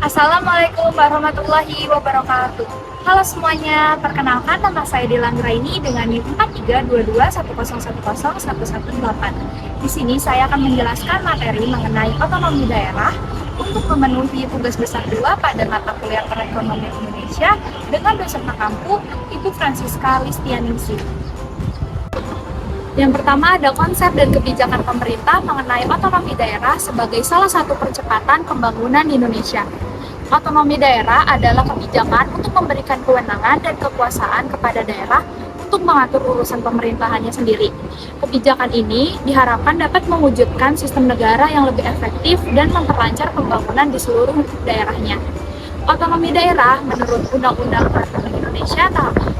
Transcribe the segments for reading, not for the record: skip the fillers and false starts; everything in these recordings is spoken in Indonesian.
Assalamualaikum warahmatullahi wabarakatuh. Halo semuanya, perkenalkan nama saya Dilan Raini dengan NIM 432210110118. Di sini saya akan menjelaskan materi mengenai otonomi daerah untuk memenuhi tugas besar 2 pada mata kuliah perekonomian Indonesia dengan dosen pengampu Ibu Francisca Listianingsih. Yang pertama ada konsep dan kebijakan pemerintah mengenai otonomi daerah sebagai salah satu percepatan pembangunan di Indonesia. Otonomi daerah adalah kebijakan untuk memberikan kewenangan dan kekuasaan kepada daerah untuk mengatur urusan pemerintahannya sendiri. Kebijakan ini diharapkan dapat mewujudkan sistem negara yang lebih efektif dan memperlancar pembangunan di seluruh daerahnya. Otonomi daerah menurut Undang-Undang Peraturan Indonesia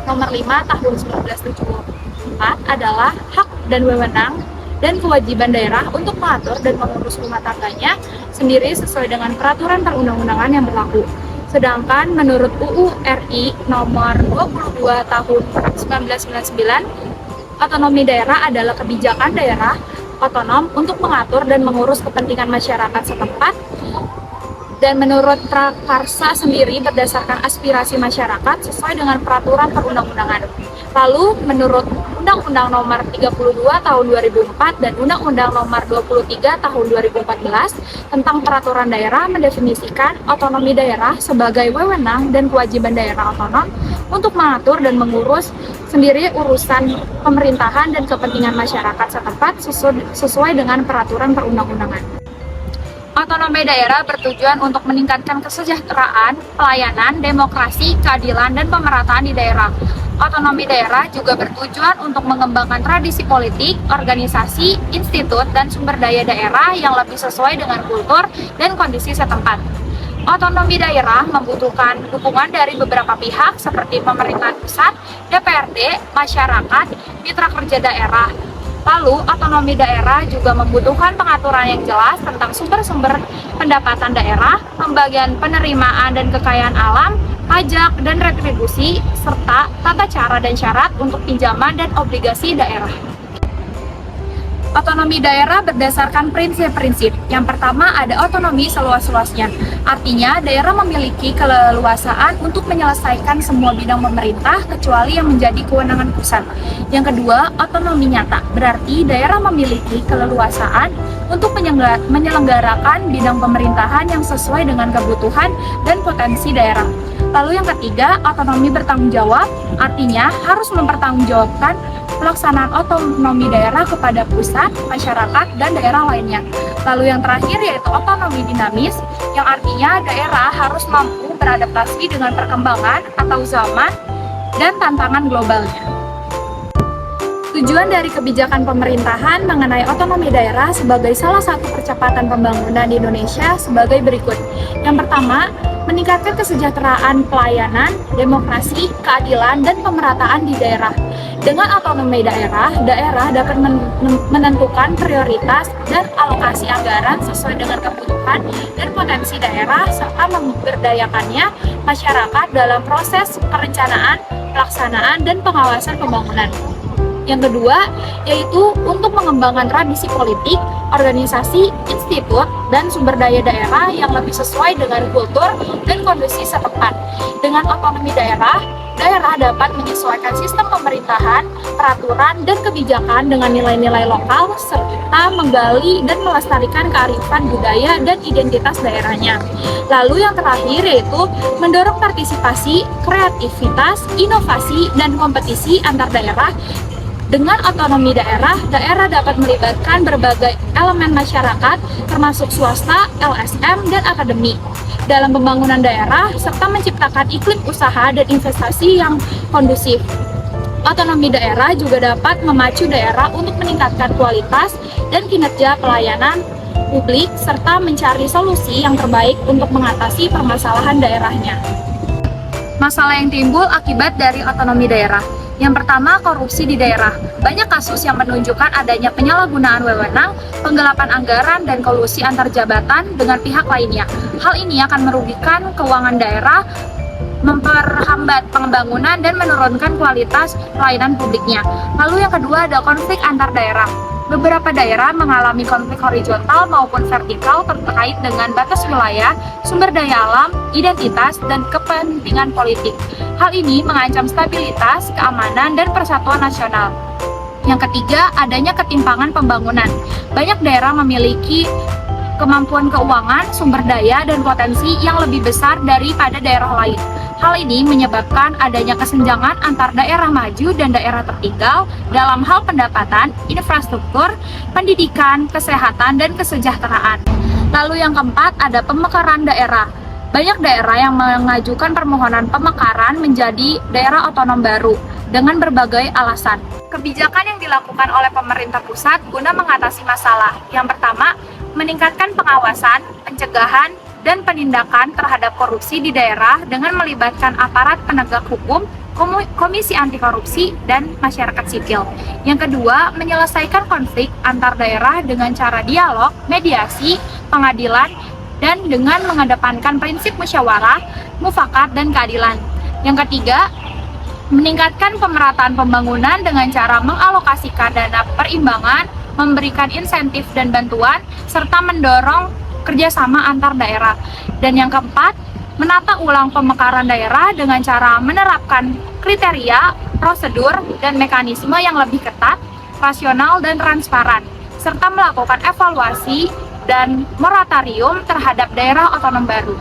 Nomor 5 Tahun 1974 adalah hak dan wewenang dan kewajiban daerah untuk mengatur dan mengurus rumah tangganya sendiri sesuai dengan peraturan perundang-undangan yang berlaku. Sedangkan menurut UU RI Nomor 22 Tahun 1999, otonomi daerah adalah kebijakan daerah otonom untuk mengatur dan mengurus kepentingan masyarakat setempat, dan menurut prakarsa sendiri berdasarkan aspirasi masyarakat sesuai dengan peraturan perundang-undangan. Lalu menurut Undang-Undang Nomor 32 Tahun 2004 dan Undang-Undang Nomor 23 Tahun 2014 tentang peraturan daerah mendefinisikan otonomi daerah sebagai wewenang dan kewajiban daerah otonom untuk mengatur dan mengurus sendiri urusan pemerintahan dan kepentingan masyarakat setempat sesuai dengan peraturan perundang-undangan. Otonomi daerah bertujuan untuk meningkatkan kesejahteraan, pelayanan, demokrasi, keadilan, dan pemerataan di daerah. Otonomi daerah juga bertujuan untuk mengembangkan tradisi politik, organisasi, institut, dan sumber daya daerah yang lebih sesuai dengan kultur dan kondisi setempat. Otonomi daerah membutuhkan dukungan dari beberapa pihak seperti pemerintahan pusat, DPRD, masyarakat, mitra kerja daerah. Lalu, otonomi daerah juga membutuhkan pengaturan yang jelas tentang sumber-sumber pendapatan daerah, pembagian penerimaan dan kekayaan alam, pajak dan retribusi, serta tata cara dan syarat untuk pinjaman dan obligasi daerah. Otonomi daerah berdasarkan prinsip-prinsip. Yang pertama ada otonomi seluas-luasnya. Artinya, daerah memiliki keleluasaan untuk menyelesaikan semua bidang pemerintah kecuali yang menjadi kewenangan pusat. Yang kedua, otonomi nyata. Berarti daerah memiliki keleluasaan untuk menyelenggarakan bidang pemerintahan yang sesuai dengan kebutuhan dan potensi daerah. Lalu yang ketiga, otonomi bertanggung jawab. Artinya, harus mempertanggungjawabkan pelaksanaan otonomi daerah kepada pusat, masyarakat, dan daerah lainnya. Lalu yang terakhir yaitu otonomi dinamis, yang artinya daerah harus mampu beradaptasi dengan perkembangan atau zaman dan tantangan globalnya. Tujuan dari kebijakan pemerintahan mengenai otonomi daerah sebagai salah satu percepatan pembangunan di Indonesia sebagai berikut. Yang pertama, meningkatkan kesejahteraan pelayanan, demokrasi, keadilan, dan pemerataan di daerah. Dengan otonomi daerah, daerah dapat menentukan prioritas dan alokasi anggaran sesuai dengan kebutuhan dan potensi daerah serta memberdayakannya masyarakat dalam proses perencanaan, pelaksanaan, dan pengawasan pembangunan. Yang kedua, yaitu untuk mengembangkan tradisi politik, organisasi, institut, dan sumber daya daerah yang lebih sesuai dengan kultur dan kondisi setempat. Dengan otonomi daerah, daerah dapat menyesuaikan sistem pemerintahan, peraturan, dan kebijakan dengan nilai-nilai lokal, serta menggali dan melestarikan kearifan budaya dan identitas daerahnya. Lalu yang terakhir yaitu mendorong partisipasi, kreativitas, inovasi, dan kompetisi antar daerah. Dengan otonomi daerah, daerah dapat melibatkan berbagai elemen masyarakat, termasuk swasta, LSM, dan akademi, dalam pembangunan daerah, serta menciptakan iklim usaha dan investasi yang kondusif. Otonomi daerah juga dapat memacu daerah untuk meningkatkan kualitas dan kinerja pelayanan publik, serta mencari solusi yang terbaik untuk mengatasi permasalahan daerahnya. Masalah yang timbul akibat dari otonomi daerah. Yang pertama, korupsi di daerah. Banyak kasus yang menunjukkan adanya penyalahgunaan wewenang, penggelapan anggaran, dan kolusi antar jabatan dengan pihak lainnya. Hal ini akan merugikan keuangan daerah, memperhambat pembangunan, dan menurunkan kualitas pelayanan publiknya. Lalu yang kedua ada konflik antar daerah. Beberapa daerah mengalami konflik horizontal maupun vertikal terkait dengan batas wilayah, sumber daya alam, identitas, dan kepentingan politik. Hal ini mengancam stabilitas, keamanan, dan persatuan nasional. Yang ketiga, adanya ketimpangan pembangunan. Banyak daerah memiliki kemampuan keuangan, sumber daya, dan potensi yang lebih besar daripada daerah lain. Hal ini menyebabkan adanya kesenjangan antar daerah maju dan daerah tertinggal dalam hal pendapatan, infrastruktur, pendidikan, kesehatan, dan kesejahteraan. Lalu yang keempat, ada pemekaran daerah. Banyak daerah yang mengajukan permohonan pemekaran menjadi daerah otonom baru dengan berbagai alasan. Kebijakan yang dilakukan oleh pemerintah pusat guna mengatasi masalah. Yang pertama, meningkatkan pengawasan, pencegahan, dan penindakan terhadap korupsi di daerah dengan melibatkan aparat penegak hukum, komisi anti korupsi, dan masyarakat sipil. Yang kedua, menyelesaikan konflik antar daerah dengan cara dialog, mediasi, pengadilan, dan dengan mengedepankan prinsip musyawarah, mufakat, dan keadilan. Yang ketiga, meningkatkan pemerataan pembangunan dengan cara mengalokasikan dana perimbangan, memberikan insentif dan bantuan, serta mendorong kerjasama antar daerah. Dan yang keempat, menata ulang pemekaran daerah dengan cara menerapkan kriteria, prosedur, dan mekanisme yang lebih ketat, rasional, dan transparan, serta melakukan evaluasi dan moratorium terhadap daerah otonom baru.